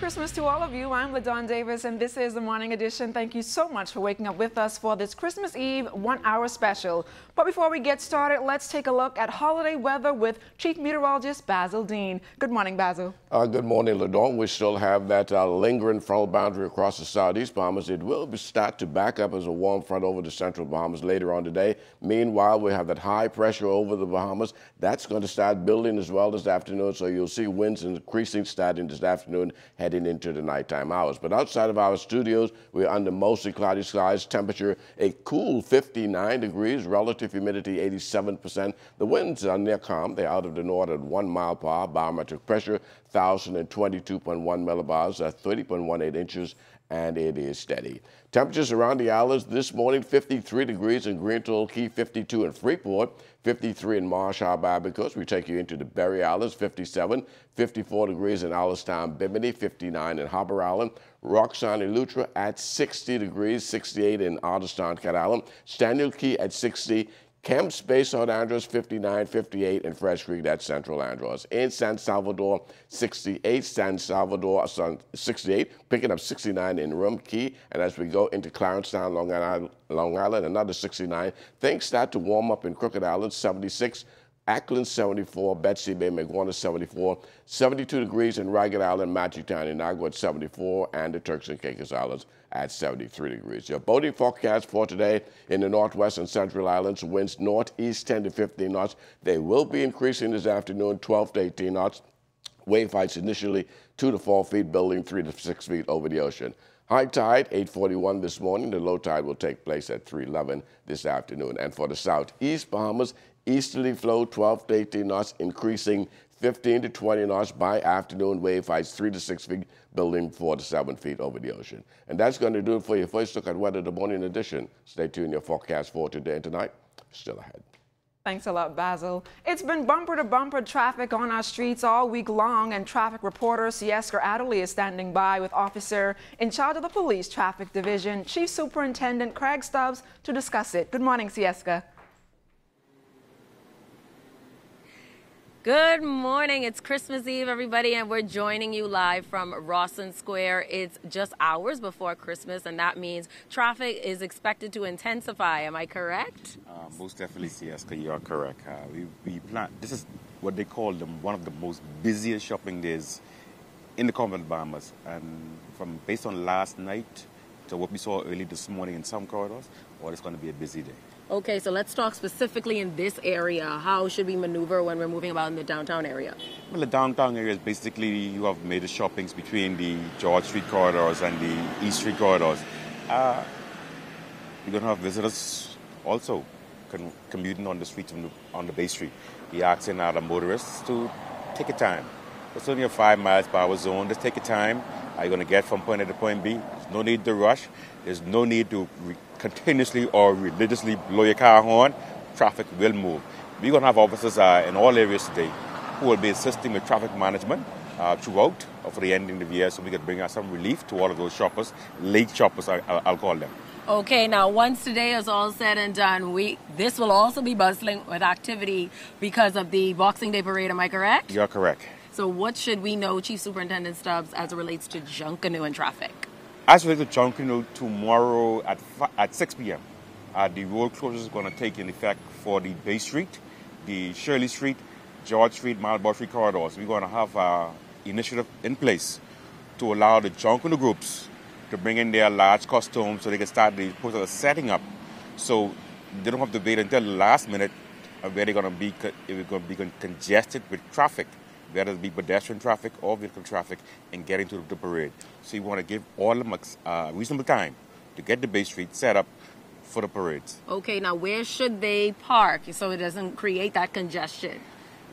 Christmas to all of you. I'm LaDawn Davis, and this is the Morning Edition. Thank you so much for waking up with us for this Christmas Eve 1 hour special. But before we get started, let's take a look at holiday weather with Chief Meteorologist Basil Dean. Good morning, Basil. Good morning, LaDawn. We still have that lingering frontal boundary across the southeast Bahamas. It will start to back up as a warm front over the central Bahamas later on today. Meanwhile, we have that high pressure over the Bahamas. That's going to start building as well this afternoon, so you'll see winds increasing starting this afternoon, heading into the nighttime hours. But outside of our studios, we're under mostly cloudy skies. Temperature a cool 59 degrees, relative humidity 87%. The winds are near calm. They're out of the north at 1 mile per hour. Barometric pressure 1,022.1 millibars, 30.18 inches, and it is steady. Temperatures around the islands this morning: 53 degrees in Greentoll Key, 52 in Freeport, 53 in Marsh Harbor, because we take you into the Berry Islands, 57, 54 degrees in Allenstown, Bimini, 59 in Harbor Island, Roxanne and Lutra at 60 degrees, 68 in Otterstown, Cat Island, Staniel Key at 60, Camp Space, South Andros, 59, 58 in Fresh Creek, that's Central Andros. In San Salvador, 68, San Salvador, 68, picking up 69 in Rum Key. And as we go into Clarencetown, Long Island, another 69. Things start to warm up in Crooked Island, 76. Ackland 74, Betsy Bay, McWarner 74, 72 degrees in Ragged Island, Matthewtown, Inagua at 74, and the Turks and Caicos Islands at 73 degrees. Your boating forecast for today in the northwest and central islands: winds northeast 10 to 15 knots. They will be increasing this afternoon, 12 to 18 knots. Wave heights initially 2 to 4 feet, building 3 to 6 feet over the ocean. High tide 8:41 this morning. The low tide will take place at 3:11 this afternoon. And for the southeast Bahamas, easterly flow 12 to 18 knots, increasing 15 to 20 knots by afternoon. Wave heights 3 to 6 feet, building 4 to 7 feet over the ocean. And that's going to do it for your first look at weather, the Morning Edition. Stay tuned. Your forecast for today and tonight still ahead. Thanks a lot, Basil. It's been bumper-to-bumper traffic on our streets all week long, and traffic reporter Sieska Adderley is standing by with officer in charge of the Police Traffic Division, Chief Superintendent Craig Stubbs, to discuss it. Good morning, Sieska. Good morning. It's Christmas Eve, everybody, and we're joining you live from Rawson Square. It's just hours before Christmas, and that means traffic is expected to intensify. Am I correct? Most definitely, Sieska, you are correct. We plan. This is what they call one of the most busiest shopping days in the Commonwealth Bahamas, and based on last night to what we saw early this morning in some corridors, it's going to be a busy day. Okay, so let's talk specifically in this area. How should we maneuver when we're moving about in the downtown area? Well, the downtown area is basically, you have made the shoppings between the George Street corridors and the East Street corridors. You're going to have visitors also commuting on the streets on the Bay Street. We're asking other motorists to take your time. It's only a 5 miles per hour zone. Just take your time. You're going to get from point A to point B. There's no need to rush. There's no need to continuously or religiously blow your car horn. Traffic will move. We're going to have officers in all areas today who will be assisting with traffic management throughout for the ending of the year, so we can bring out some relief to all of those shoppers, late shoppers, I'll call them. Okay, now once today is all said and done, this will also be bustling with activity because of the Boxing Day parade, am I correct? You're correct. So what should we know, Chief Superintendent Stubbs, as it relates to Junkanoo and traffic? As it relates to Junkanoo, tomorrow at 6 p.m., the road closures is going to take in effect for the Bay Street, the Shirley Street, George Street, Marlborough Street corridors. We're going to have an initiative in place to allow the Junkanoo groups to bring in their large costumes so they can start the process of setting up. So they don't have to wait until the last minute where they're going to be congested with traffic, whether it be pedestrian traffic or vehicle traffic, and getting to the parade. So you want to give all of them reasonable time to get the Bay Street set up for the parades. Okay, now where should they park so it doesn't create that congestion?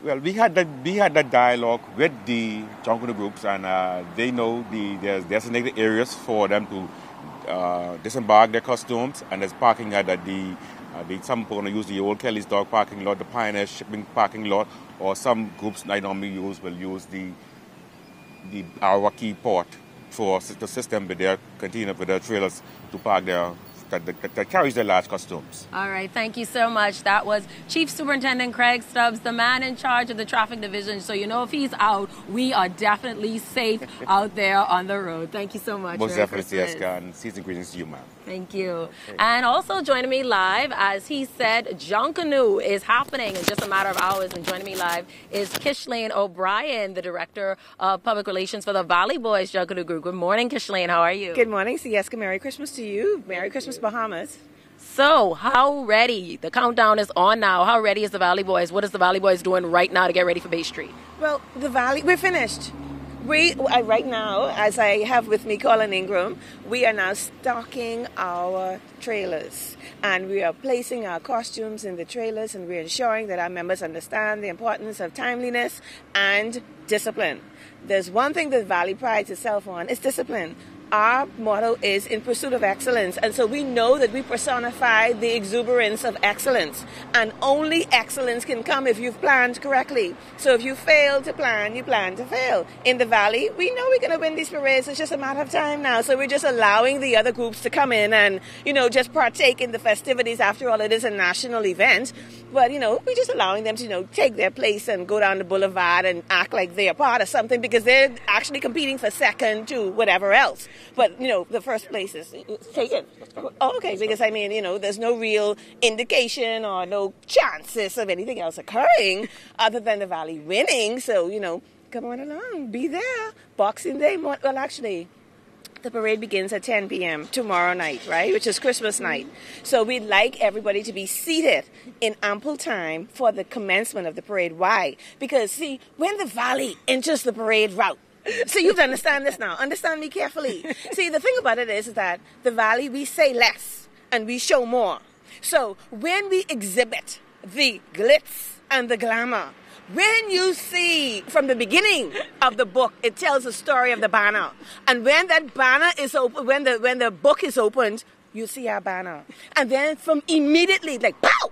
Well, we had that dialogue with the Junkanoo groups, and they know there's designated areas for them to disembark their costumes, and there's parking at some people going to use the old Kelly's Dog parking lot, the Pioneer Shipping parking lot, or some groups I normally will use the Arawaki port to assist them with their trailers to park their that carries the large costumes. All right, thank you so much. That was Chief Superintendent Craig Stubbs, the man in charge of the traffic division. So you know if he's out, we are definitely safe out there on the road. Thank you so much. Most Merry definitely, Christmas. Jessica, and season greetings to you, ma'am. Thank you. Okay. And also joining me live, as he said, Junkanoo is happening in just a matter of hours. And joining me live is Kishlane O'Brien, the Director of Public Relations for the Valley Boys Junkanoo Group. Good morning, Kishlane. How are you? Good morning, Sieska. Merry Christmas to you. Merry Christmas, Bahamas. So, how ready? The countdown is on now. How ready is the Valley Boys? What is the Valley Boys doing right now to get ready for Bay Street? Well, the Valley, we're finished. Right now, as I have with me Colin Ingram, we are now stocking our trailers. And we are placing our costumes in the trailers, and we're ensuring that our members understand the importance of timeliness and discipline. There's one thing that Valley prides itself on, it's discipline. Our motto is in pursuit of excellence, and so we know that we personify the exuberance of excellence, and only excellence can come if you've planned correctly. So if you fail to plan, you plan to fail. In the Valley, we know we're going to win these parades. It's just a matter of time now, so we're just allowing the other groups to come in and, just partake in the festivities. After all, it is a national event, but, we're just allowing them to, take their place and go down the boulevard and act like they're part of something, because they're actually competing for second to whatever else. But, the first place is taken. Oh, okay, because, there's no real indication or no chances of anything else occurring other than the Valley winning. So, come on along, be there. Boxing Day, well, actually, the parade begins at 10 p.m. tomorrow night, right, which is Christmas night. So we'd like everybody to be seated in ample time for the commencement of the parade. Why? Because, see, when the Valley enters the parade route, so you have to understand this now. Understand me carefully. See, the thing about it is that the Valley, we say less and we show more. So when we exhibit the glitz and the glamour, when you see from the beginning of the book, it tells the story of the banner. And when that banner is open, when the book is opened, you see our banner. And then from immediately, like, pow!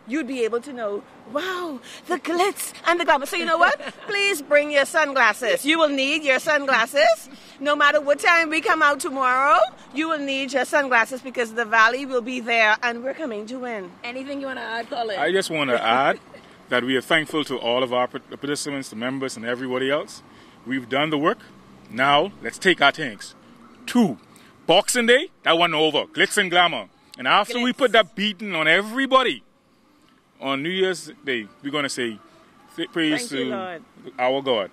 You'd be able to know, wow, the glitz and the glamour. So you know what? Please bring your sunglasses. You will need your sunglasses. No matter what time we come out tomorrow, you will need your sunglasses, because the Valley will be there and we're coming to win. Anything you want to add, Colin? I just want to add that we are thankful to all of our participants, the members, and everybody else. We've done the work. Now, let's take our tanks. 2, Boxing Day, that one over. Glitz and glamour. And after we put that beating on everybody, on New Year's Day, we're going to say praise to our God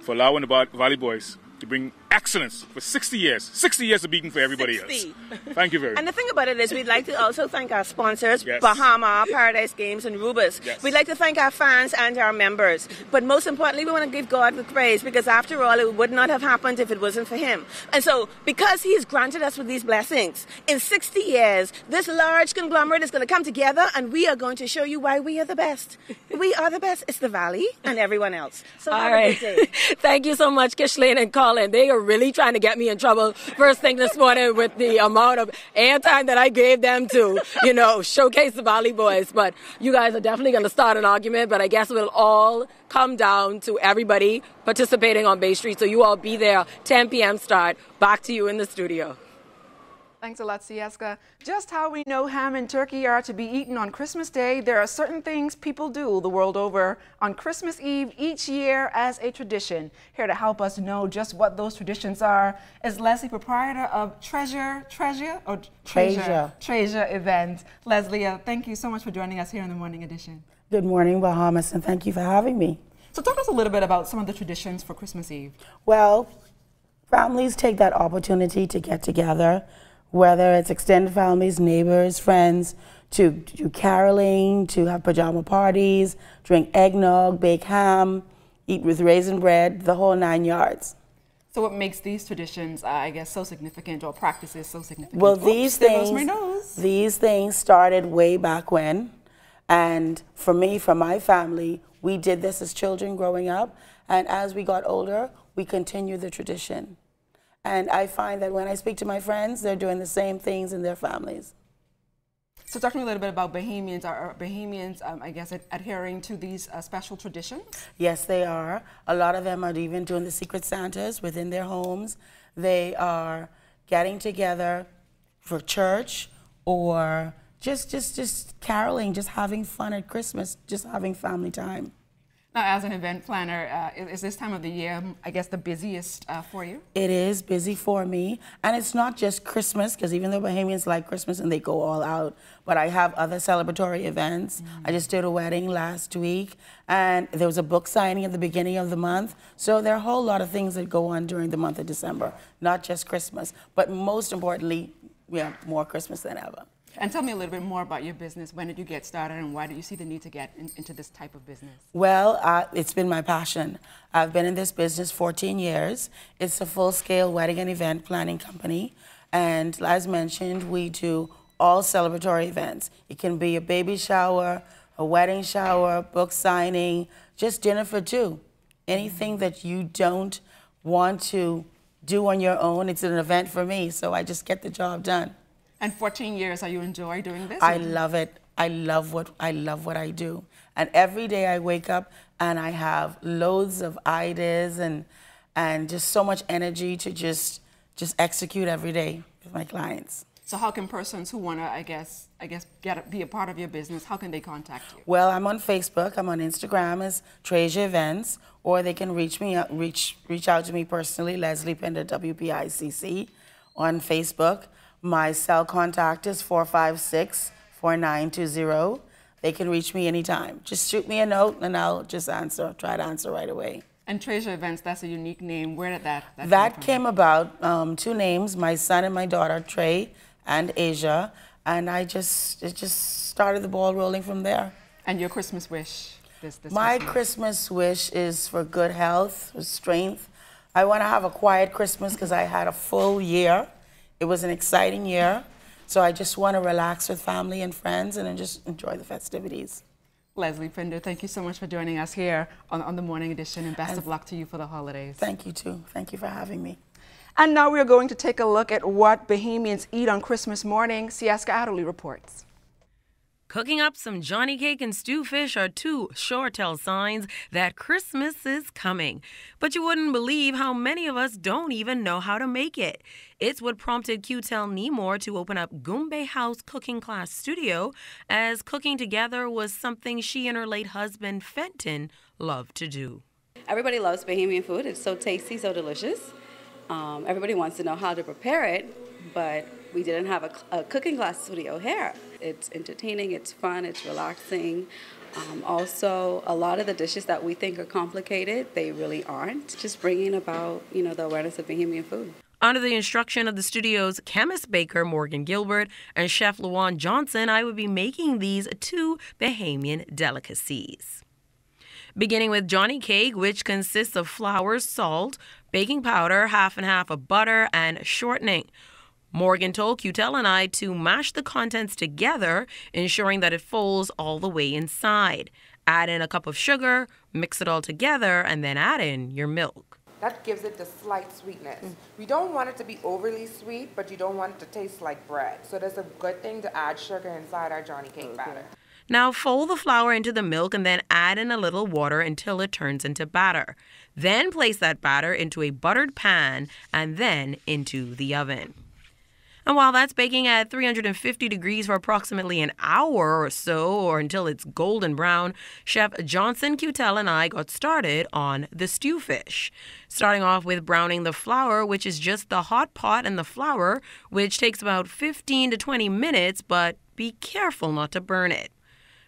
for allowing the Valley Boys to bring excellence for 60 years. 60 years of beating for everybody 60. Else. Thank you very much. And the thing about it is, we'd like to also thank our sponsors, yes. Bahama, Paradise Games, and Rubus. Yes. We'd like to thank our fans and our members. But most importantly, we want to give God the praise, because after all, it would not have happened if it wasn't for Him. And so, because He has granted us with these blessings, in 60 years, this large conglomerate is going to come together, and we are going to show you why we are the best. We are the best. It's the Valley and everyone else. So all right. Thank you so much, Kishlane and Colin. They are really trying to get me in trouble first thing this morning with the amount of airtime that I gave them to, showcase the Valley Boys. But you guys are definitely going to start an argument, but I guess it will all come down to everybody participating on Bay Street. So you all be there, 10 p.m. start. Back to you in the studio. Thanks a lot, Sieska. Just how we know ham and turkey are to be eaten on Christmas Day, there are certain things people do the world over on Christmas Eve each year as a tradition. Here to help us know just what those traditions are is Leslie, proprietor of Treasure event. Leslie, thank you so much for joining us here in the Morning Edition. Good morning, Bahamas, and thank you for having me. So talk to us a little bit about some of the traditions for Christmas Eve. Well, families take that opportunity to get together, whether it's extended families, neighbors, friends, to do caroling, to have pajama parties, drink eggnog, bake ham, eat with raisin bread, the whole 9 yards. So what makes these traditions, I guess, so significant, or practices so significant? Well, these things started way back when. And for me, for my family, we did this as children growing up. And as we got older, we continued the tradition. And I find that when I speak to my friends, they're doing the same things in their families. So talk to me a little bit about Bahamians. Are Bahamians, I guess, adhering to these special traditions? Yes, they are. A lot of them are even doing the Secret Santas within their homes. They are getting together for church, or just caroling, just having fun at Christmas, just having family time. Now, as an event planner, is this time of the year, I guess, the busiest for you? It is busy for me, and it's not just Christmas, because even though Bahamians like Christmas and they go all out, but I have other celebratory events. I just did a wedding last week, and there was a book signing at the beginning of the month. So there are a whole lot of things that go on during the month of December, not just Christmas, but most importantly, we have more Christmas than ever. And tell me a little bit more about your business. When did you get started, and why did you see the need to get into this type of business? Well, it's been my passion. I've been in this business 14 years. It's a full-scale wedding and event planning company. And as mentioned, we do all celebratory events. It can be a baby shower, a wedding shower, book signing, just dinner for two. Anything that you don't want to do on your own, it's an event for me, so I just get the job done. And 14 years, are you enjoy doing this? I love it. I love what I do. And every day I wake up and I have loads of ideas and just so much energy to just execute every day with my clients. So how can persons who want to, I guess, be a part of your business, how can they contact you? Well, I'm on Facebook. I'm on Instagram as Treasure Events, or they can reach out to me personally, Leslie Pender, WPICC, on Facebook. My cell contact is 456-4920. They can reach me anytime. Just shoot me a note and I'll just try to answer right away. And Treasure Events, that's a unique name. Where did that That came about, two names, my son and my daughter, Trey and Asia, and it just started the ball rolling from there. And your Christmas wish? My Christmas wish is for good health, for strength. I want to have a quiet Christmas because I had a full year. It was an exciting year, so I just want to relax with family and friends and just enjoy the festivities. Leslie Pender, thank you so much for joining us here on the Morning Edition, and best of luck to you for the holidays. Thank you, too. Thank you for having me. And now we are going to take a look at what Bahamians eat on Christmas morning. Sieska Adderley reports. Cooking up some Johnny cake and stew fish are two sure tell signs that Christmas is coming. But you wouldn't believe how many of us don't even know how to make it. It's what prompted Q-Tel Nemore to open up Goombay House Cooking Class Studio, as cooking together was something she and her late husband Fenton loved to do. Everybody loves Bahamian food. It's so tasty, so delicious. Everybody wants to know how to prepare it, but we didn't have a cooking class studio here. It's entertaining, it's fun, it's relaxing. Also, a lot of the dishes that we think are complicated, they really aren't. Just bringing about, the awareness of Bahamian food. Under the instruction of the studio's chemist baker Morgan Gilbert and chef Luan Johnson, I would be making these two Bahamian delicacies. Beginning with Johnny cake, which consists of flour, salt, baking powder, half and half of butter, and shortening. Morgan told Q-Tel and I to mash the contents together, ensuring that it folds all the way inside. Add in a cup of sugar, mix it all together, and then add in your milk. That gives it the slight sweetness. We don't want it to be overly sweet, but you don't want it to taste like bread. So that's a good thing to add sugar inside our Johnny cake batter. Now fold the flour into the milk and then add in a little water until it turns into batter. Then place that batter into a buttered pan and then into the oven. And while that's baking at 350 degrees for approximately an hour or so, or until it's golden brown, Chef Johnson, Q-Tel, and I got started on the stew fish. Starting off with browning the flour, which is just the hot pot and the flour, which takes about 15 to 20 minutes, but be careful not to burn it.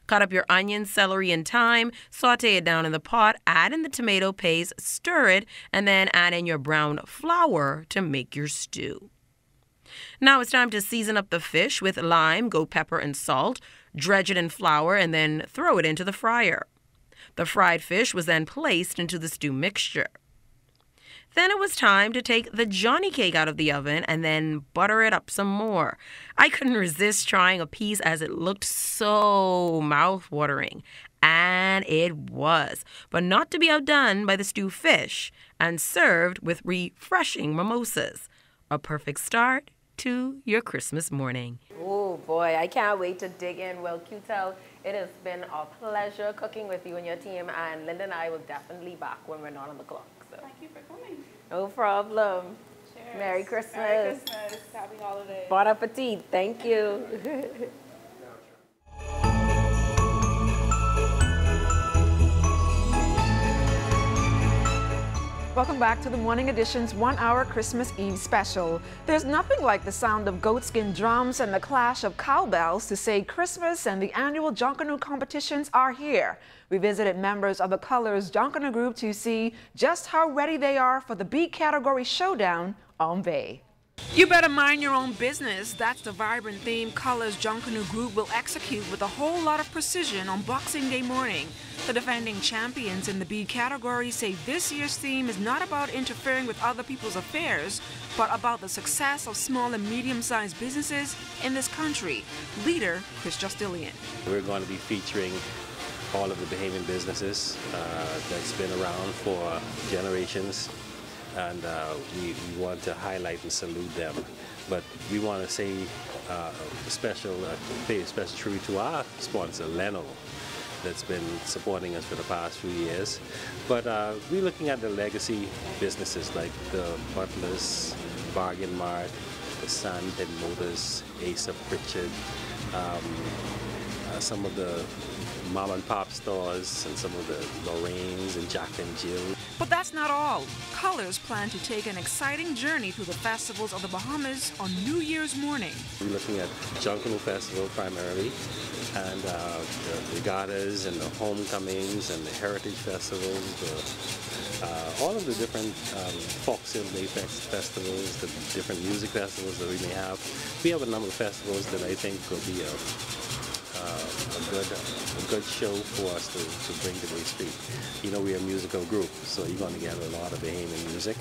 Cut up your onions, celery, and thyme, saute it down in the pot, add in the tomato paste, stir it, and then add in your browned flour to make your stew. Now it's time to season up the fish with lime, goat pepper, and salt, dredge it in flour, and then throw it into the fryer. The fried fish was then placed into the stew mixture. Then it was time to take the Johnny cake out of the oven and then butter it up some more. I couldn't resist trying a piece as it looked so mouth-watering. And it was, but not to be outdone by the stew fish, and served with refreshing mimosas. A perfect start to your Christmas morning. Oh boy, I can't wait to dig in. Well, Q-Tel, it has been a pleasure cooking with you and your team, and Linda and I will definitely back when we're not on the clock. So. Thank you for coming. No problem. Cheers. Merry Christmas. Merry Christmas. Happy holidays. Bon appetit. Thank you. Welcome back to the Morning Edition's 1-hour Christmas Eve special. There's nothing like the sound of goatskin drums and the clash of cowbells to say Christmas and the annual Junkanoo competitions are here. We visited members of the Colors Junkanoo group to see just how ready they are for the B category showdown on Bay. You better mind your own business. That's the vibrant theme Colors Junkanoo group will execute with a whole lot of precision on Boxing Day morning. The defending champions in the B category say this year's theme is not about interfering with other people's affairs, but about the success of small and medium-sized businesses in this country. Leader Chris Justilian. We're going to be featuring all of the Bahamian businesses that's been around for generations. And we want to highlight and salute them. But we want to say pay a special tribute to our sponsor, Leno, that's been supporting us for the past few years. But we're looking at the legacy businesses like the Butlers, Bargain Mart, the Sandpit Motors, Asa Pritchard, some of the mom and pop stores and some of the Lorraine's and Jack and Jill. But that's not all. Colors plan to take an exciting journey through the festivals of the Bahamas on New Year's morning. We're looking at Junkanoo Festival primarily, and the regattas and the homecomings and the heritage festivals, all of the different Foxhill Day festivals, the different music festivals that we may have. We have a number of festivals that I think will be a good show for us to bring to Bay Street. You know, we're a musical group, so you're going to get a lot of Bahamian music,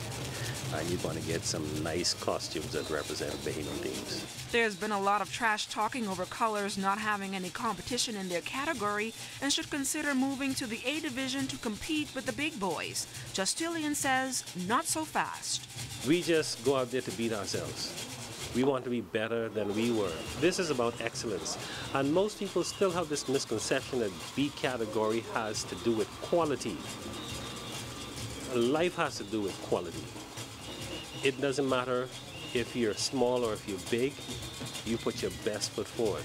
and you're going to get some nice costumes that represent Bahamian themes. There's been a lot of trash talking over Colors not having any competition in their category and should consider moving to the A division to compete with the big boys. Justilian says, not so fast. We just go out there to beat ourselves. We want to be better than we were. This is about excellence. And most people still have this misconception that B category has to do with quality. Life has to do with quality. It doesn't matter if you're small or if you're big, you put your best foot forward.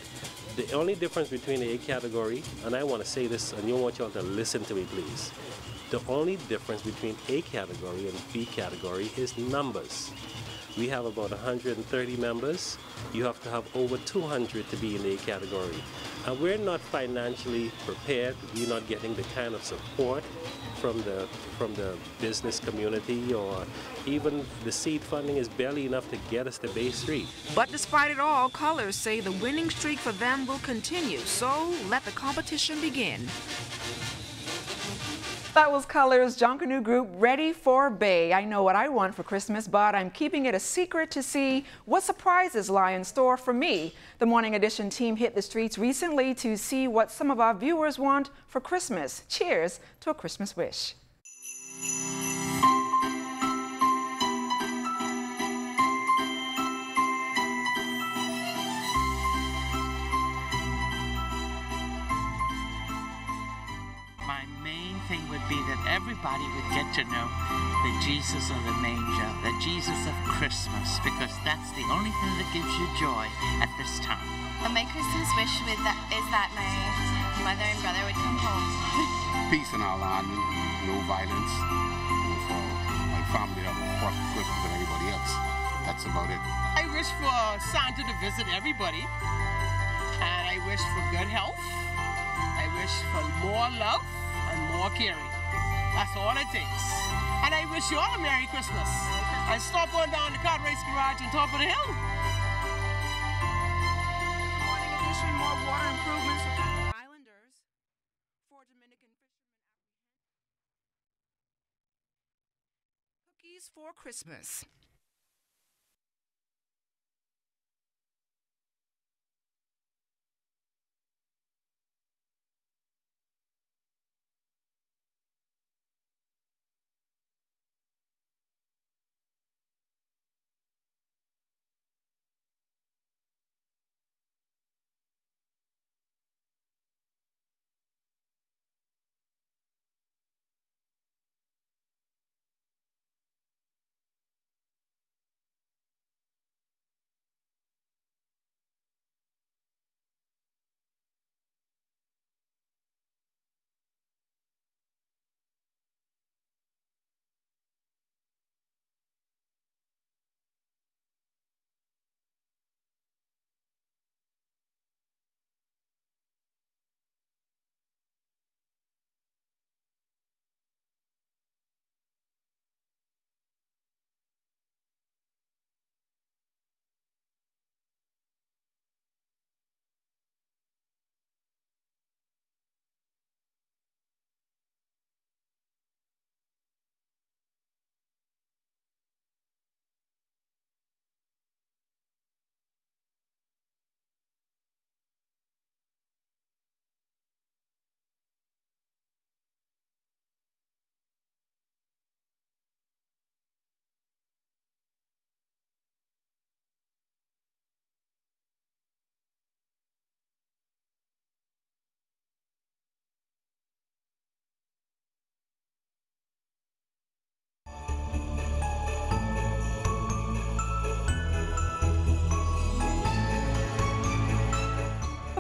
The only difference between the A category, and I want to say this, and I want you all to listen to me, please. The only difference between A category and B category is numbers. We have about 130 members. You have to have over 200 to be in the A category. And we're not financially prepared. We're not getting the kind of support from the business community, or even the seed funding is barely enough to get us to Bay Street. But despite it all, Colors say the winning streak for them will continue. So let the competition begin. That was Colors Junkanoo Group ready for Bay. I know what I want for Christmas, but I'm keeping it a secret to see what surprises lie in store for me. The Morning Edition team hit the streets recently to see what some of our viewers want for Christmas. Cheers to a Christmas wish. Everybody would get to know the Jesus of the manger, the Jesus of Christmas, because that's the only thing that gives you joy at this time. But my Christmas wish is that my mother and brother would come home. Peace in our land, no violence, for my family to have a perfect Christmas and everybody else. That's about it. I wish for Santa to visit everybody, and I wish for good health. I wish for more love and more caring. That's all it takes. And I wish you all a Merry Christmas. And stop on down the kart race garage on top of the hill. Morning Edition, more water improvements for the Islanders. 4 Dominican fishermen apprehend cookies for Christmas.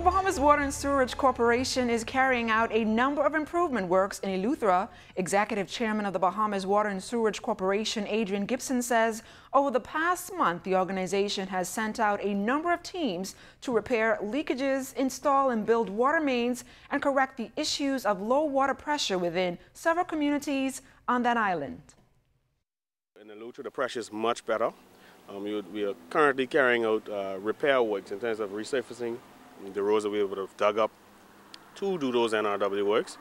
Bahamas Water and Sewerage Corporation is carrying out a number of improvement works in Eleuthera. Executive Chairman of the Bahamas Water and Sewerage Corporation, Adrian Gibson, says over the past month, the organization has sent out a number of teams to repair leakages, install and build water mains, and correct the issues of low water pressure within several communities on that island. In Eleuthera, the pressure is much better. We are currently carrying out repair works in terms of resurfacing the roads that we would have dug up to do those NRW works.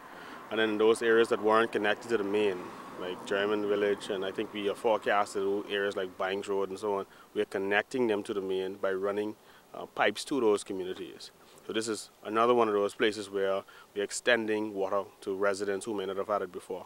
And then those areas that weren't connected to the main, like German Village, and I think we are forecasted areas like Banks Road and so on, we are connecting them to the main by running pipes to those communities. So this is another one of those places where we're extending water to residents who may not have had it before.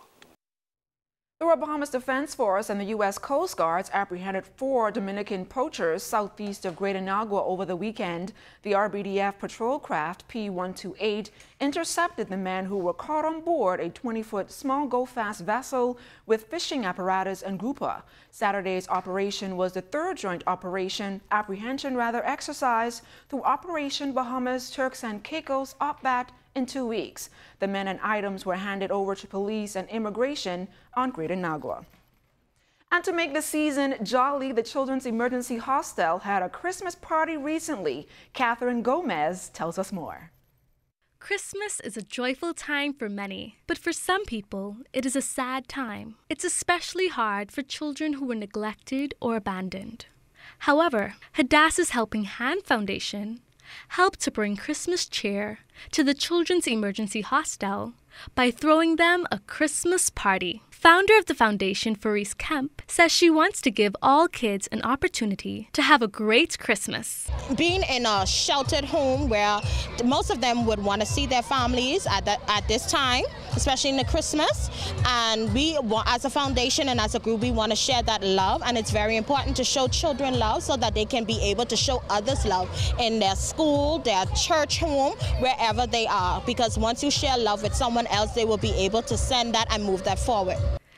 The Royal Bahamas Defense Force and the U.S. Coast Guards apprehended 4 Dominican poachers southeast of Greater Nagua over the weekend. The RBDF patrol craft P-128 intercepted the men who were caught on board a 20-foot small go-fast vessel with fishing apparatus and grouper. Saturday's operation was the 3rd joint apprehension exercise through Operation Bahamas, Turks and Caicos OPBAT in 2 weeks. The men and items were handed over to police and immigration on Greater Nagua. And to make the season jolly, the Children's Emergency Hostel had a Christmas party recently. Catherine Gomez tells us more. Christmas is a joyful time for many, but for some people, it is a sad time. It's especially hard for children who were neglected or abandoned. However, Hadassah's Helping Hand Foundation helped to bring Christmas cheer to the Children's Emergency Hostel by throwing them a Christmas party. Founder of the foundation, Faris Kemp, says she wants to give all kids an opportunity to have a great Christmas. Being in a sheltered home where most of them would want to see their families at this time, especially in the Christmas, and we, as a foundation and as a group, we want to share that love, and it's very important to show children love so that they can be able to show others love in their school, their church home, wherever they are, because once you share love with someone else, they will be able to send that and move that forward.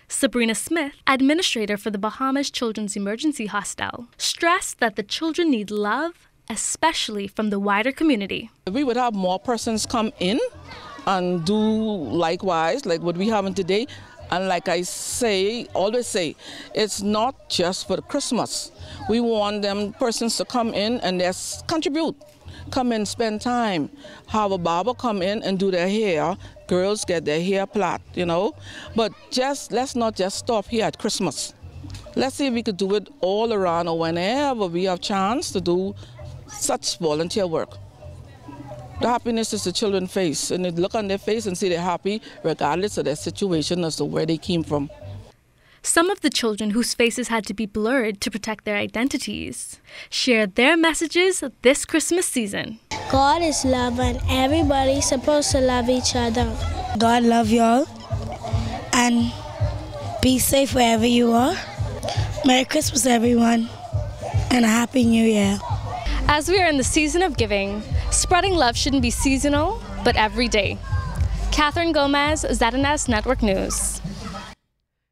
Sabrina Smith, administrator for the Bahamas Children's Emergency Hostel, stressed that the children need love, especially from the wider community. We would have more persons come in and do likewise, like what we have today. And like I say, always say, it's not just for the Christmas. We want them persons to come in and just contribute. Come in, spend time, have a barber come in and do their hair. Girls get their hair plait, you know. But let's not just stop here at Christmas. Let's see if we could do it all around or whenever we have chance to do such volunteer work. The happiness is the children face, and they look on their face and see they're happy regardless of their situation as to where they came from. Some of the children whose faces had to be blurred to protect their identities shared their messages this Christmas season. God is love and everybody's supposed to love each other. God love y'all and be safe wherever you are. Merry Christmas, everyone, and a Happy New Year. As we are in the season of giving, spreading love shouldn't be seasonal, but every day. Catherine Gomez, ZNS Network News.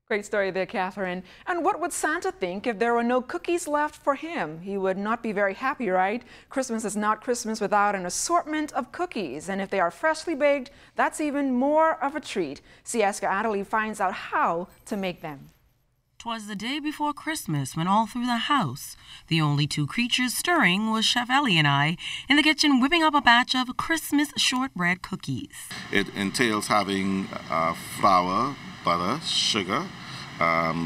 Great story there, Catherine. And what would Santa think if there were no cookies left for him? He would not be very happy, right? Christmas is not Christmas without an assortment of cookies. And if they are freshly baked, that's even more of a treat. Sieska Adderley finds out how to make them. 'Twas the day before Christmas when all through the house, the only 2 creatures stirring was Chef Ellie and I in the kitchen whipping up a batch of Christmas shortbread cookies. It entails having flour, butter, sugar,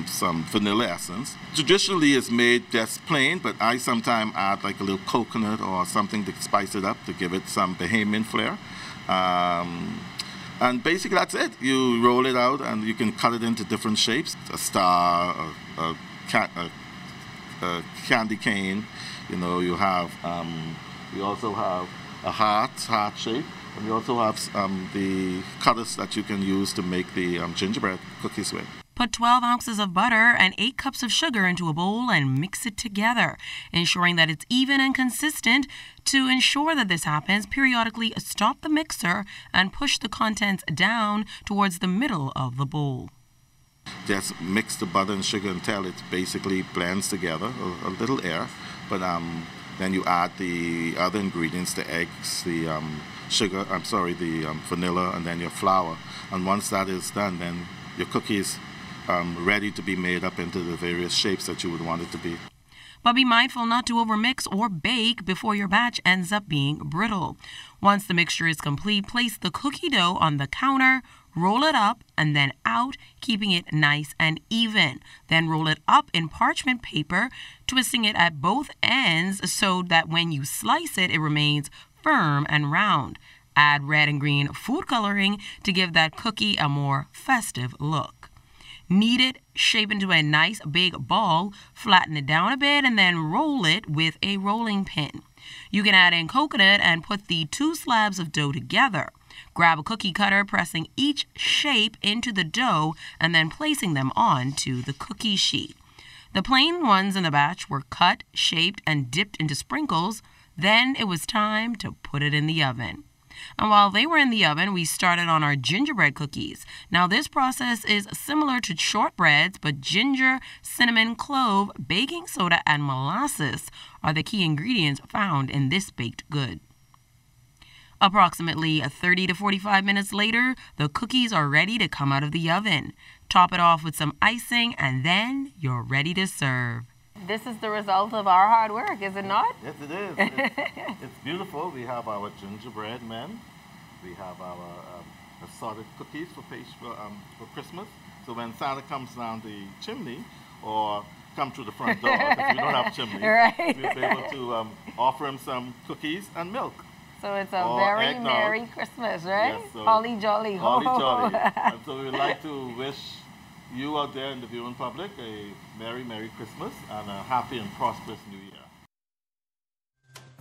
some vanilla essence. Traditionally it's made just plain, but I sometimes add like a little coconut or something to spice it up to give it some Bahamian flair. And basically that's it. You roll it out and you can cut it into different shapes. A star, a candy cane, you know, you have, we also have a heart shape. And we also have the cutters that you can use to make the gingerbread cookies with. Put 12 ounces of butter and 8 cups of sugar into a bowl and mix it together, ensuring that it's even and consistent. To ensure that this happens, periodically stop the mixer and push the contents down towards the middle of the bowl. Just mix the butter and sugar until it basically blends together, a little air. But Then you add the other ingredients, the eggs, the the vanilla, and then your flour. And once that is done, then your cookie is ready to be made up into the various shapes that you would want it to be. But be mindful not to overmix or bake before your batch ends up being brittle. Once the mixture is complete, place the cookie dough on the counter, roll it up and then out, keeping it nice and even. Then roll it up in parchment paper, twisting it at both ends so that when you slice it, it remains firm and round. Add red and green food coloring to give that cookie a more festive look. Knead it, shape into a nice big ball, flatten it down a bit, and then roll it with a rolling pin. You can add in coconut and put the 2 slabs of dough together. Grab a cookie cutter, pressing each shape into the dough and then placing them onto the cookie sheet. The plain ones in the batch were cut, shaped, and dipped into sprinkles. Then it was time to put it in the oven. And while they were in the oven, we started on our gingerbread cookies. Now, this process is similar to shortbreads, but ginger, cinnamon, clove, baking soda, and molasses are the key ingredients found in this baked good. Approximately 30 to 45 minutes later, the cookies are ready to come out of the oven. Top it off with some icing, and then you're ready to serve. This is the result of our hard work, is it not? Yes, it is. It's beautiful. We have our gingerbread men. We have our assorted cookies for Christmas. So when Santa comes down the chimney or come through the front door, because we don't have chimneys, right. we'll be able to offer him some cookies and milk. So it's a very eggnog. Merry Christmas, right? Yes, so Holly jolly. Holly jolly. And so we would like to wish you out there in the viewing public a Merry Christmas and a happy and prosperous New Year.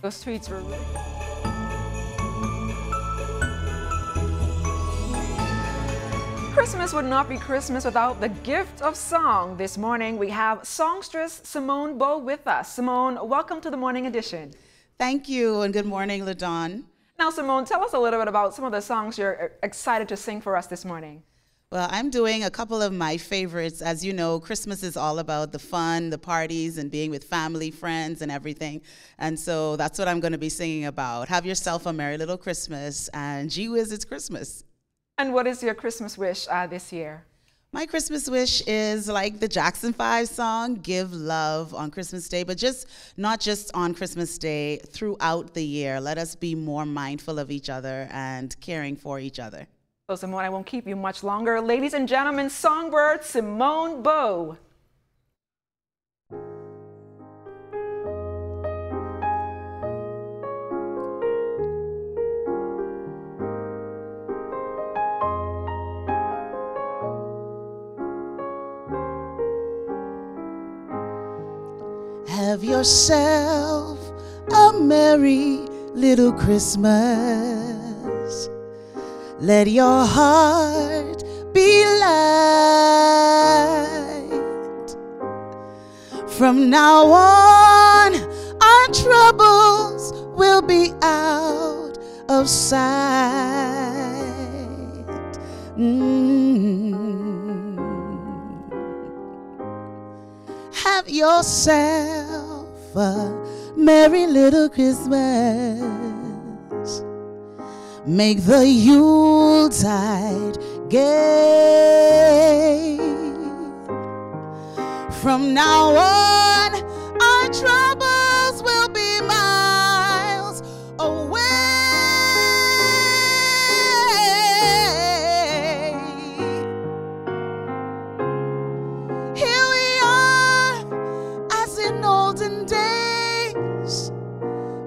Those tweets were really... Christmas would not be Christmas without the gift of song. This morning we have songstress Simone Bowe with us. Simone, welcome to the Morning Edition. Thank you, and good morning, LaDawn. Now, Simone, tell us a little bit about some of the songs you're excited to sing for us this morning. Well, I'm doing a couple of my favorites. As you know, Christmas is all about the fun, the parties, and being with family, friends, and everything. And so that's what I'm going to be singing about. Have yourself a merry little Christmas, and gee whiz, it's Christmas. And what is your Christmas wish this year? My Christmas wish is like the Jackson 5 song, give love on Christmas Day, but not just on Christmas Day, throughout the year. Let us be more mindful of each other and caring for each other. So, Simone, I won't keep you much longer. Ladies and gentlemen, songbird Simone Bowe. Have yourself a merry little Christmas. Let your heart be light. From now on, our troubles will be out of sight. Have yourself a merry little Christmas. Make the Yuletide gay. From now on, our troubles will be miles away. Here we are, as in olden days,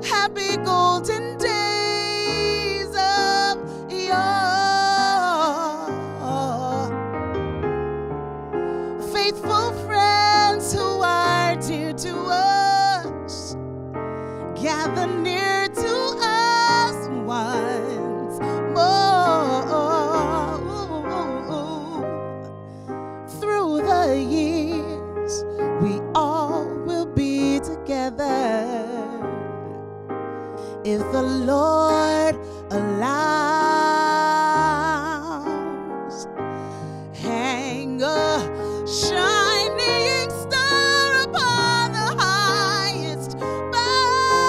happy golden days of yore. Faithful friends who are dear to us, gather near to us once more. Through the years, we all will be together, if the Lord allows. Hang a shining star upon the highest bough.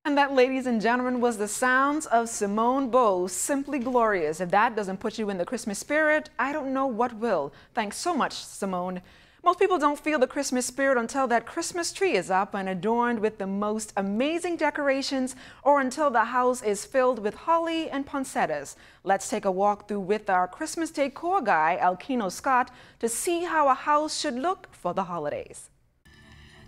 And that, ladies and gentlemen, was the sounds of Simone Bowes, Simply Glorious. If that doesn't put you in the Christmas spirit, I don't know what will. Thanks so much, Simone. Most people don't feel the Christmas spirit until that Christmas tree is up and adorned with the most amazing decorations, or until the house is filled with holly and poinsettias. Let's take a walk through with our Christmas decor guy, Alkino Scott, to see how a house should look for the holidays.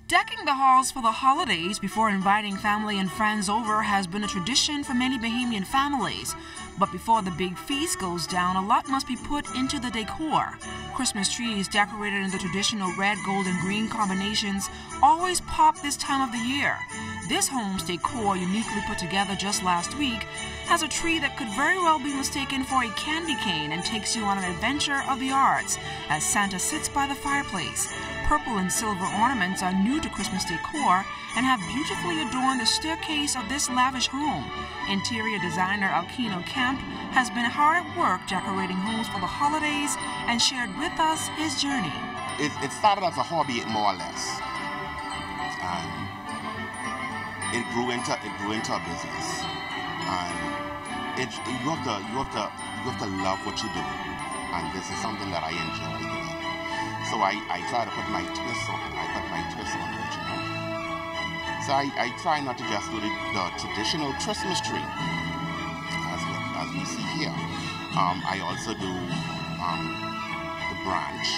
Decking the halls for the holidays before inviting family and friends over has been a tradition for many Bahamian families. But before the big feast goes down, a lot must be put into the decor. Christmas trees decorated in the traditional red, gold, and green combinations always pop this time of the year. This home's decor, uniquely put together just last week, has a tree that could very well be mistaken for a candy cane and takes you on an adventure of the arts as Santa sits by the fireplace. Purple and silver ornaments are new to Christmas decor and have beautifully adorned the staircase of this lavish home. Interior designer Alkino Kemp has been hard at work decorating homes for the holidays and shared with us his journey. It started as a hobby, more or less. It grew into a business. And you have to love what you do. And this is something that I enjoy doing. So I try to put my twist on it. I put my twist on it, you know. So I try not to just do the traditional Christmas tree, as we see here. I also do the branch.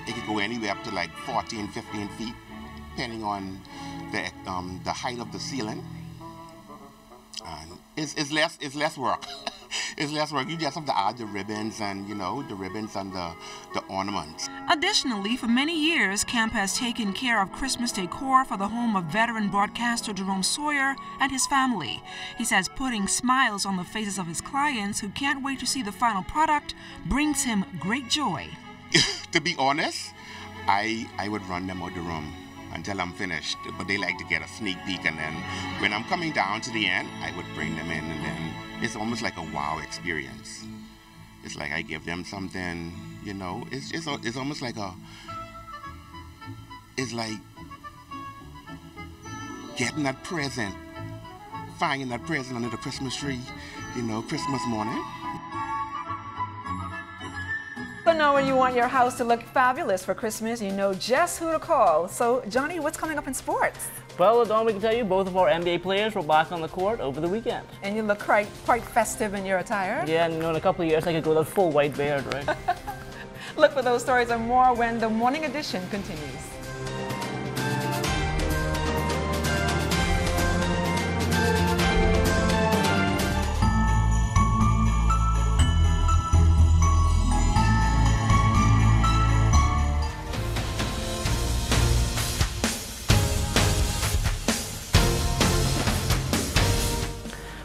It could go anywhere up to like 14, 15 feet, depending on the height of the ceiling. And it's less work. It's less work. You just have to add the ribbons and, you know, the ribbons and the ornaments. Additionally, for many years, Kemp has taken care of Christmas decor for the home of veteran broadcaster Jerome Sawyer and his family. He says putting smiles on the faces of his clients who can't wait to see the final product brings him great joy. To be honest, I would run them out the room until I'm finished, but they like to get a sneak peek, and then when I'm coming down to the end, I would bring them in, and then it's almost like a wow experience. It's like I give them something, you know, it's almost like it's like getting that present, finding that present under the Christmas tree, you know, Christmas morning. So now when you want your house to look fabulous for Christmas, you know just who to call. So, Johnny, what's coming up in sports? Well, Dawn, we can tell you both of our NBA players were back on the court over the weekend. And you look quite festive in your attire. Yeah, and you know, in a couple of years I could grow that full white beard, right? Look for those stories and more when the Morning Edition continues.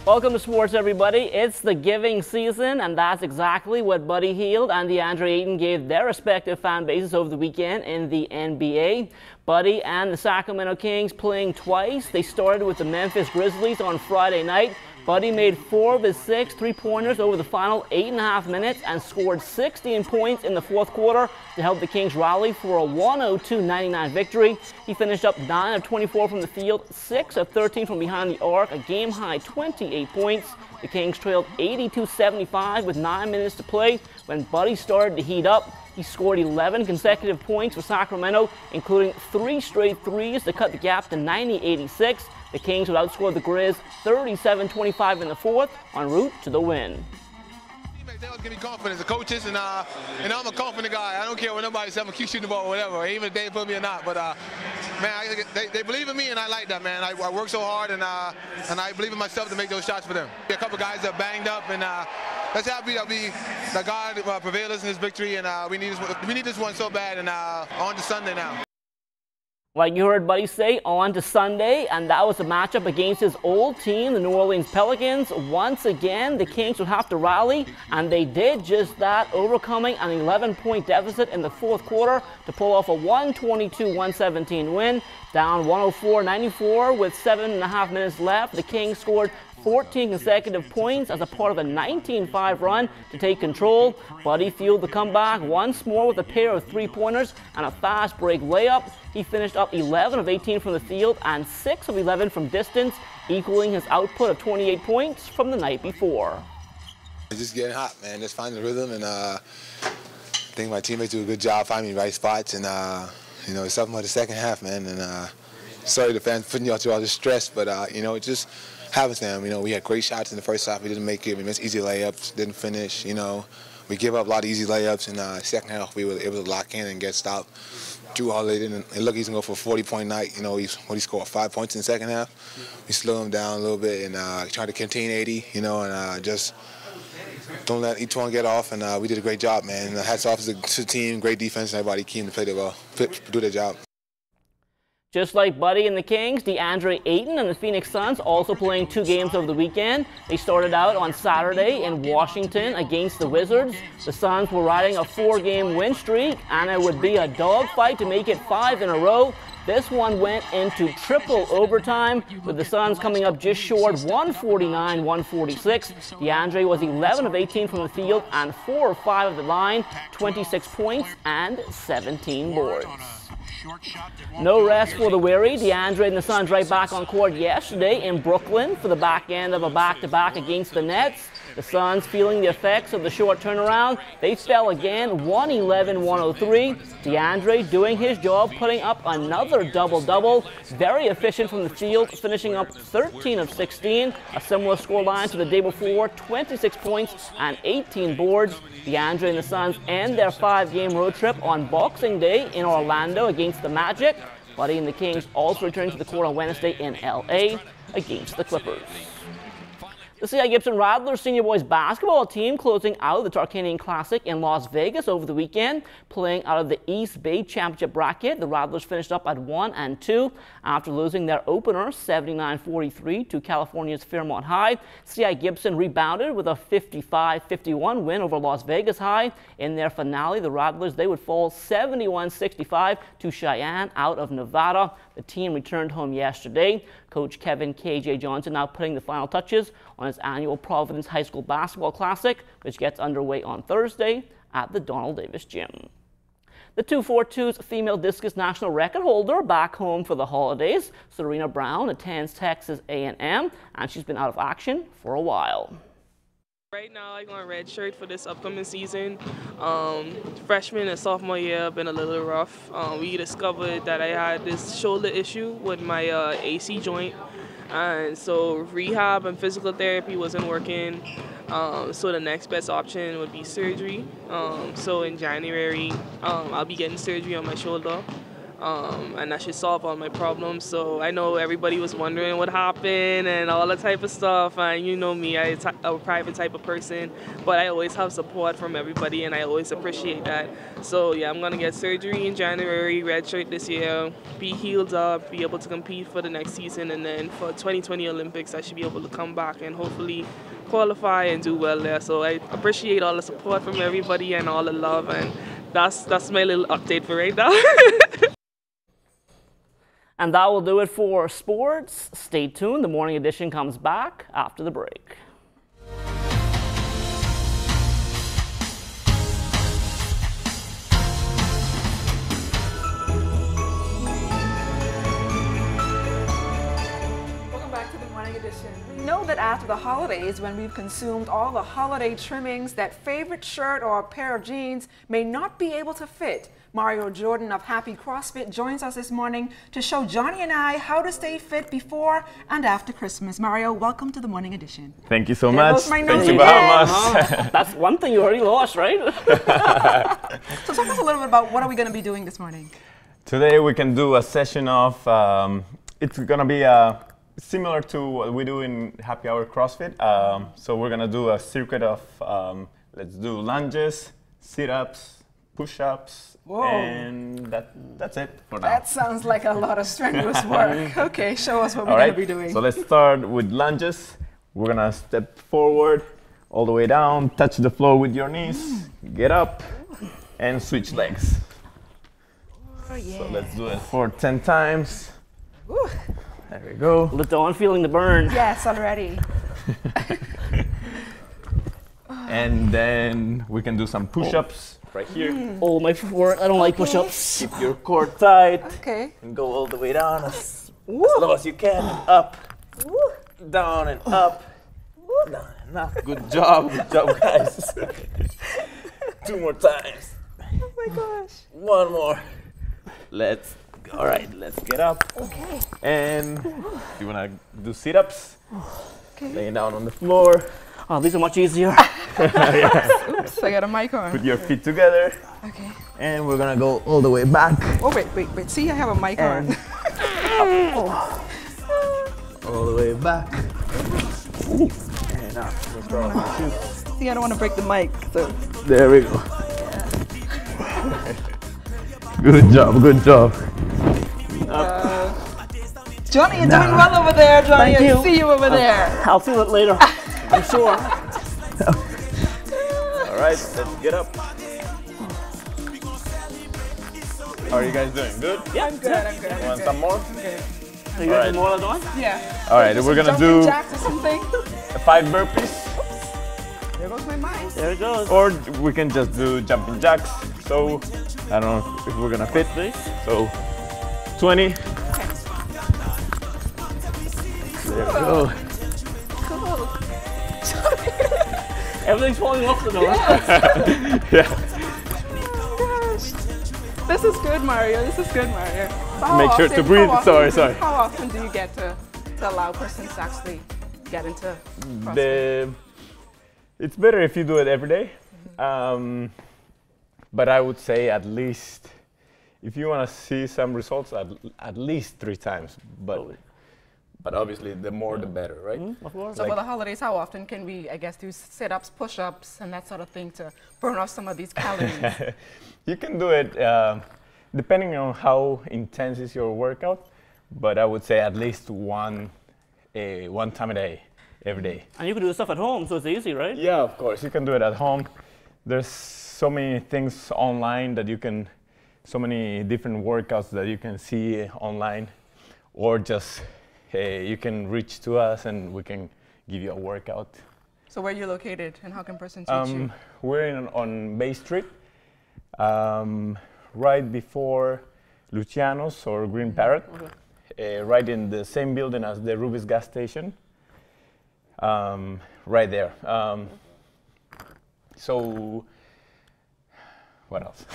Welcome to sports, everybody. It's the giving season, and that's exactly what Buddy Hield and DeAndre Ayton gave their respective fan bases over the weekend in the NBA. Buddy and the Sacramento Kings playing twice. They started with the Memphis Grizzlies on Friday night. Buddy made 4 of his 6 three-pointers over the final 8.5 minutes and scored 16 points in the fourth quarter to help the Kings rally for a 102-99 victory. He finished up 9 of 24 from the field, 6 of 13 from behind the arc, a game-high 28 points. The Kings trailed 82-75 with 9 minutes to play when Buddy started to heat up. He scored 11 consecutive points for Sacramento, including 3 straight threes to cut the gap to 90-86. The Kings would outscore the Grizz 37-25 in the fourth, en route to the win. They always give me confidence, the coaches, and I'm a confident guy. I don't care what nobody says, I'm gonna keep shooting the ball or whatever, even if they put me or not. But man, they believe in me, and I like that, man. I work so hard, and I believe in myself to make those shots for them. A couple guys that banged up, and let's happy that God prevailed us in this victory, and we need this one so bad, and on to Sunday now. Like you heard Buddy say, on to Sunday, and that was a matchup against his old team, the New Orleans Pelicans. Once again, the Kings would have to rally, and they did just that, overcoming an 11-point deficit in the fourth quarter to pull off a 122-117 win. Down 104-94 with 7.5 minutes left, the Kings scored 14 consecutive points as a part of a 19-5 run to take control. Buddy fueled the comeback once more with a pair of three-pointers and a fast break layup. He finished up 11 of 18 from the field and 6 of 11 from distance, equaling his output of 28 points from the night before. Just getting hot, man. Just finding the rhythm, and I think my teammates do a good job finding me the right spots. And you know, it's something about the second half, man. And sorry the fans putting you through all this stress, but you know, it just happens to them. You know, we had great shots in the first half. We didn't make it. We missed easy layups. Didn't finish. You know, we gave up a lot of easy layups. In the second half, we were able to lock in and get stopped. Drew Holiday didn't. And look, he's gonna go for a 40-point night. You know, he scored 5 points in the second half. We slowed him down a little bit and tried to contain 80. You know, and just don't let each one get off, and we did a great job, man. Hats off to the team, great defense, and everybody keen to play well, do their job. Just like Buddy and the Kings, DeAndre Ayton and the Phoenix Suns also playing 2 games over the weekend. They started out on Saturday in Washington against the Wizards. The Suns were riding a 4-game win streak, and it would be a dogfight to make it 5 in a row. This one went into triple overtime, with the Suns coming up just short 149-146. DeAndre was 11 of 18 from the field and 4 of 5 of the line, 26 points and 17 boards. No rest for the weary. DeAndre and the Suns right back on court yesterday in Brooklyn for the back end of a back-to-back against the Nets. The Suns feeling the effects of the short turnaround. They fell again, 111-103. DeAndre doing his job, putting up another double-double. Very efficient from the field, finishing up 13 of 16. A similar scoreline to the day before, 26 points and 18 boards. DeAndre and the Suns end their 5-game road trip on Boxing Day in Orlando against the Magic. Buddy and the Kings also returning to the court on Wednesday in LA against the Clippers. The C.I. Gibson Rattlers senior boys basketball team closing out the Tarkanian Classic in Las Vegas over the weekend. Playing out of the East Bay Championship bracket, the Rattlers finished up at 1-2 after losing their opener 79-43 to California's Fairmont High. C.I. Gibson rebounded with a 55-51 win over Las Vegas High. In their finale, the Rattlers, they would fall 71-65 to Cheyenne out of Nevada. The team returned home yesterday. Coach Kevin K.J. Johnson now putting the final touches on his annual Providence High School Basketball Classic, which gets underway on Thursday at the Donald Davis Gym. The 242's female discus national record holder back home for the holidays. Serena Brown attends Texas A&M, and she's been out of action for a while. Right now, I'm on redshirt for this upcoming season. Freshman and sophomore year have been a little rough. We discovered that I had this shoulder issue with my AC joint, and so rehab and physical therapy wasn't working. So the next best option would be surgery. So in January, I'll be getting surgery on my shoulder. And that should solve all my problems. So I know everybody was wondering what happened and all that type of stuff. And you know me, I'm a private type of person, but I always have support from everybody, and I always appreciate that. So yeah, I'm gonna get surgery in January, redshirt this year, be healed up, be able to compete for the next season, and then for 2020 Olympics, I should be able to come back and hopefully qualify and do well there. So I appreciate all the support from everybody and all the love, and that's my little update for right now. And that will do it for sports. Stay tuned. The morning edition comes back after the break. Welcome back to the morning edition. We know that after the holidays, when we've consumed all the holiday trimmings, that favorite shirt or pair of jeans may not be able to fit. Mario Jordan of Happy CrossFit joins us this morning to show Johnny and I how to stay fit before and after Christmas. Mario, welcome to the morning edition. Thank you so much. Thank you, Bahamas. That's one thing you already lost, right? So talk us a little bit about what are we going to be doing this morning. Today we can do a session of, it's going to be similar to what we do in Happy Hour CrossFit. So we're going to do a circuit of, let's do lunges, sit-ups, push-ups, and that's it for now. That sounds like a lot of strenuous work. Okay, show us what we're going to be doing. So let's start with lunges. We're going to step forward, all the way down, touch the floor with your knees, get up, and switch legs. Oh, yeah. So let's do it for 10 times. Ooh. There we go. LaDawn feeling the burn. Yes, already. And then we can do some push-ups right here. Oh, my foot. I don't like push-ups. Keep your core tight. Okay. And go all the way down as low as you can. Up. Down and up. Down and up. Good job, guys. 2 more times. Oh my gosh. 1 more. All right, let's get up. Okay. And you wanna do sit-ups? Okay. Laying down on the floor. Oh, these are much easier. Yeah. Oops, I got a mic on. Put your feet together. Okay. And we're gonna go all the way back. Oh, wait. See, I have a mic on. All the way back. And up. Let's go. See, I don't want to break the mic, so. There we go. Good job. Johnny, you're doing well over there, Johnny. Thank you. I see you over there. I'll feel it later, I'm sure. All right, let's get up. How are you guys doing? Good? Yeah, I'm good. Want some more? Okay. Are you guys more than one? Yeah. All right, we're gonna do jacks or something. 5 burpees. There goes my mic. There it goes. Or we can just do jumping jacks. So I don't know if we're gonna fit this. So 20. There we go. Cool. Everything's falling off the door. Yeah. This is good, Mario. So Make sure to breathe. Sorry. How often do you get to allow persons to actually get into CrossFit? It's better if you do it every day. But I would say at least, if you want to see some results, at least 3 times. But obviously, the more the better, right? Of course. So for the holidays, how often can we, I guess, do sit-ups, push-ups, and that sort of thing to burn off some of these calories? You can do it depending on how intense is your workout, but I would say at least one time a day, every day. And you can do the stuff at home, so it's easy, right? Yeah, of course. You can do it at home. There's so many things online that you can, so many different workouts that you can see online, or just you can reach to us and we can give you a workout. So where are you located and how can persons reach you? We're on Bay Street, right before Luciano's or Green Parrot, right in the same building as the Ruby's gas station, right there. So, what else?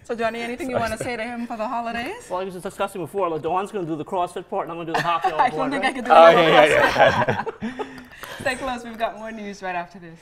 So Johnny, anything you want to say to him for the holidays? Well, I was just discussing before, like Dawn's going to do the CrossFit part and I'm going to do the hockey all I board, don't think right? I can do that. Yeah. Stay close, we've got more news right after this.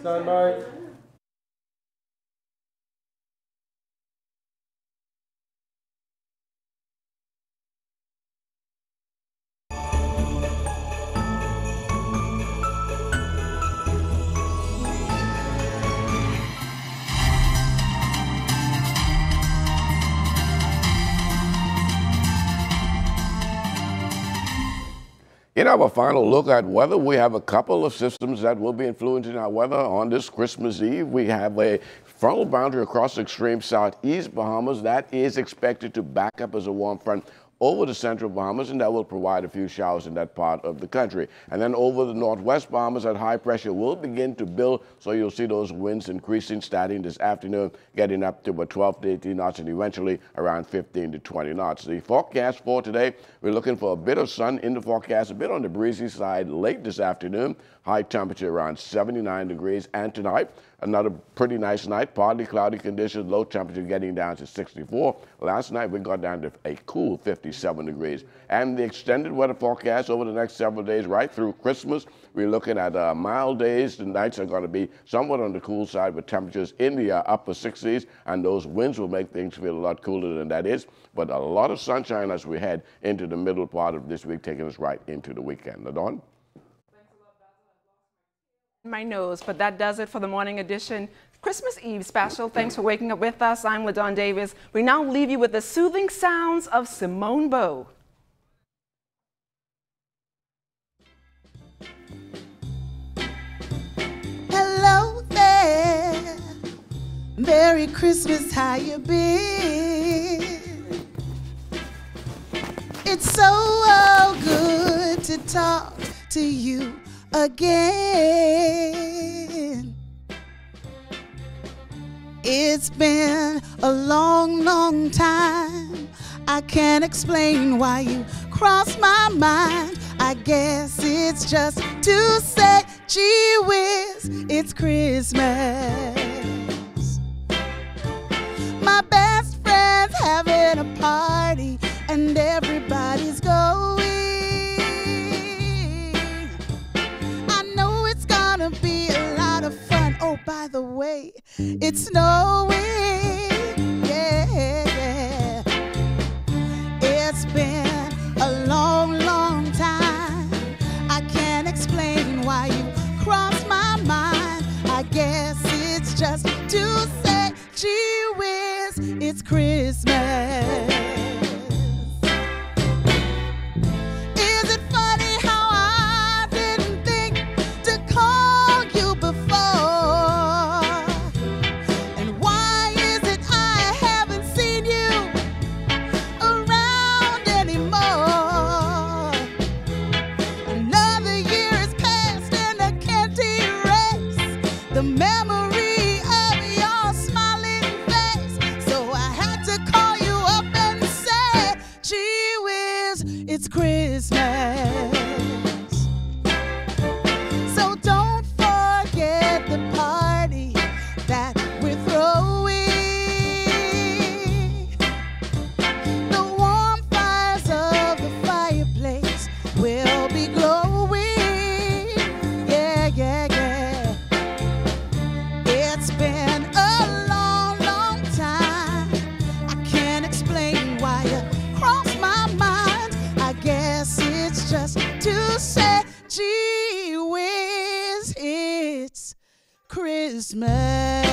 Stand by. In our final look at weather, we have a couple of systems that will be influencing our weather on this Christmas Eve. We have a frontal boundary across extreme southeast Bahamas that is expected to back up as a warm front over the central Bahamas, and that will provide a few showers in that part of the country. And then over the northwest Bahamas, that high pressure will begin to build, so you'll see those winds increasing starting this afternoon, getting up to about 12 to 18 knots and eventually around 15 to 20 knots. The forecast for today, we're looking for a bit of sun in the forecast, a bit on the breezy side late this afternoon, high temperature around 79 degrees, and tonight, another pretty nice night, partly cloudy conditions, low temperature getting down to 64. Last night we got down to a cool 57 degrees. And the extended weather forecast over the next several days right through Christmas, we're looking at mild days. The nights are going to be somewhat on the cool side with temperatures in the upper 60s, and those winds will make things feel a lot cooler than that is. But a lot of sunshine as we head into the middle part of this week, taking us right into the weekend. LaDawn? My nose, but that does it for the morning edition Christmas Eve special. Thanks for waking up with us. I'm LaDawn Davis. We now leave you with the soothing sounds of Simone Bowe. Hello there, Merry Christmas, how you been? It's so good to talk to you again. It's been a long, long time. I can't explain why you crossed my mind. I guess it's just to say, gee whiz, it's Christmas. My best friend's having a party and everybody's going. Be a lot of fun. Oh, by the way, it's snowing. Yeah. It's been a long, long time. I can't explain why you crossed my mind. I guess it's just to say, gee whiz, it's Christmas. The memory of your smiling face. So I had to call you up and say, gee whiz, it's Christmas. So don't forget the party that we're throwing. The warm fires of the fireplace will be glowing. Yeah, yeah, yeah. It's been a long, long time. I can't explain why you crossed my mind. I guess it's just to say, gee whiz, it's Christmas.